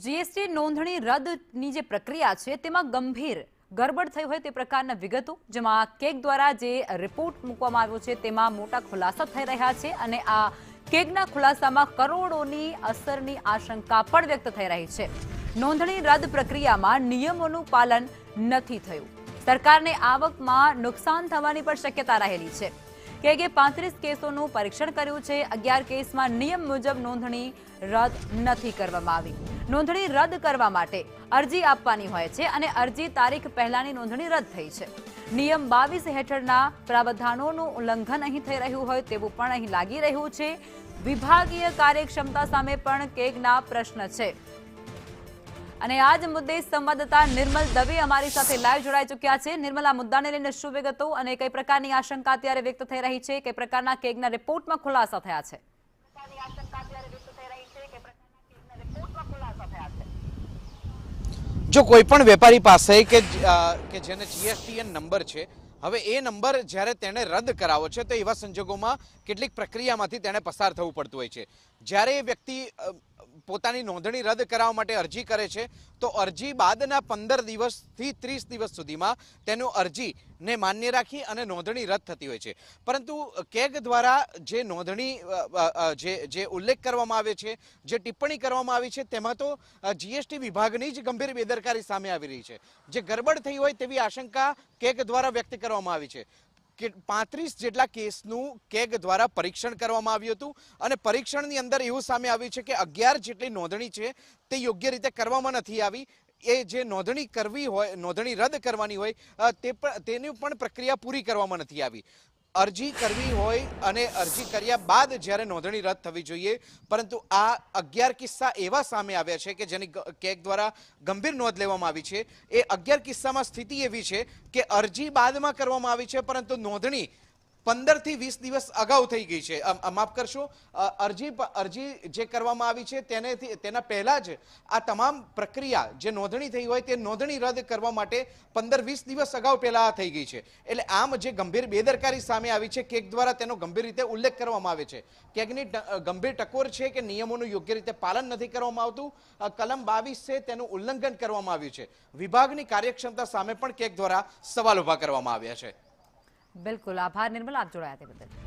GST નોંધણી રદની જે પ્રક્રિયા છે તેમાં ગંભીર ગરબડ થઈ હોય તે પ્રકારના વિગતો, જેમાં કેગ દ્વારા જે રિપોર્ટ મૂકવામાં આવ્યો છે તેમાં મોટા ખુલાસા થઈ રહ્યા છે અને આ કેગના ખુલાસામાં કરોડોની અસરની આશંકા પણ વ્યક્ત થઈ રહી છે. નોંધણી રદ પ્રક્રિયામાં નિયમોનું પાલન નથી થયું. સરકારને આવકમાં નુકસાન થવાની પણ શક્યતા રહેલી છે. કેગે 35 કેસોનું પરીક્ષણ કર્યું છે. 11 કેસમાં નિયમ મુજબ નોંધણી રદ નથી કરવામાં આવી. નોંધણી રદ કરવા માટે અરજી આપવાની હોય છે અને અરજી તારીખ પહેલાની નોંધણી રદ થઈ છે. નિયમ 22 હેઠળના પ્રાવધાનોનું ઉલ્લંઘન અહીં થઈ રહ્યું હોય તેવું પણ અહીં લાગી રહ્યું છે. વિભાગીય કાર્યક્ષમતા સામે પણ કેગના પ્રશ્ન છે અને આ જ મુદ્દે સંવાદદાતા નિર્મલ દવે અમારી સાથે લાઈવ જોડાઈ ચૂક્યા છે. નિર્મલ, આ મુદ્દાને લઈને શું વિગતો અને કઈ પ્રકારની આશંકા અત્યારે વ્યક્ત થઈ રહી છે? કઈ પ્રકારના કેગના રિપોર્ટમાં ખુલાસા થયા છે? જો કોઈ પણ વેપારી પાસે કે જેને જીએસટીએન નંબર છે, હવે એ નંબર જ્યારે તેને રદ કરાવો છે તો એવા સંજોગોમાં કેટલીક પ્રક્રિયામાંથી તેને પસાર થવું પડતું હોય છે. જ્યારે એ વ્યક્તિ પોતાની નોંધણી રદ કરાવવા માટે અરજી કરે છે તો અરજી બાદના 15 દિવસથી 30 દિવસ સુધીમાં તેનું અરજીને માન્ય રાખી અને નોંધણી રદ થતી હોય છે. પરંતુ કેગ દ્વારા જે નોંધણી જે ઉલ્લેખ કરવામાં આવે છે, જે ટિપ્પણી કરવામાં આવી છે, તેમાં તો જીએસટી વિભાગની જ ગંભીર બેદરકારી સામે આવી રહી છે. જે ગરબડ થઈ હોય તેવી આશંકા કેગ દ્વારા વ્યક્ત કરવામાં આવી છે. 35 જેટલા કેસનું કેગ દ્વારા પરીક્ષણ કરવામાં આવ્યું હતું અને પરીક્ષણની અંદર એવું સામે આવ્યું છે કે 11 જેટલી નોંધણી છે તે યોગ્ય રીતે કરવામાં નથી આવી. એ જે નોંધણી કરવી હોય, નોંધણી રદ કરવાની હોય તેની પણ પ્રક્રિયા પૂરી કરવામાં નથી આવી. અરજી કરવી હોય અને અરજી કર્યા બાદ જ્યારે નોંધણી રદ થવી જોઈએ, પરંતુ આ 11 કિસ્સા એવા સામે આવ્યા છે કે જેની કેગ દ્વારા ગંભીર નોંધ લેવામાં આવી છે. એ 11 કિસ્સામાં સ્થિતિ એવી છે કે અરજી બાદમાં કરવામાં આવી છે પરંતુ નોંધણી 15 થી 20 દિવસ અગાઉ થઈ ગઈ છે. માફ કરશો, અરજી જે કરવામાં આવી છે તેના પહેલા જ આ તમામ પ્રક્રિયા જે નોંધણી થઈ હોય તે નોંધણી રદ કરવા માટે 15-20 દિવસ અગાઉ પહેલા થઈ ગઈ છે. એટલે આમ જે ગંભીર બેદરકારી સામે આવી છે, કેગ દ્વારા તેનો ગંભીર રીતે ઉલ્લેખ કરવામાં આવે છે. કેગની ગંભીર ટકોર છે કે નિયમોનું યોગ્ય રીતે પાલન નથી કરવામાં આવતું. કલમ 22 છે તેનું ઉલ્લંઘન કરવામાં આવ્યું છે. વિભાગની કાર્યક્ષમતા સામે પણ કેગ દ્વારા સવાલ ઉભા કરવામાં આવ્યા છે. બિલકુલ, આભાર નિર્મલ, આપ જોડાયા તે બદલ.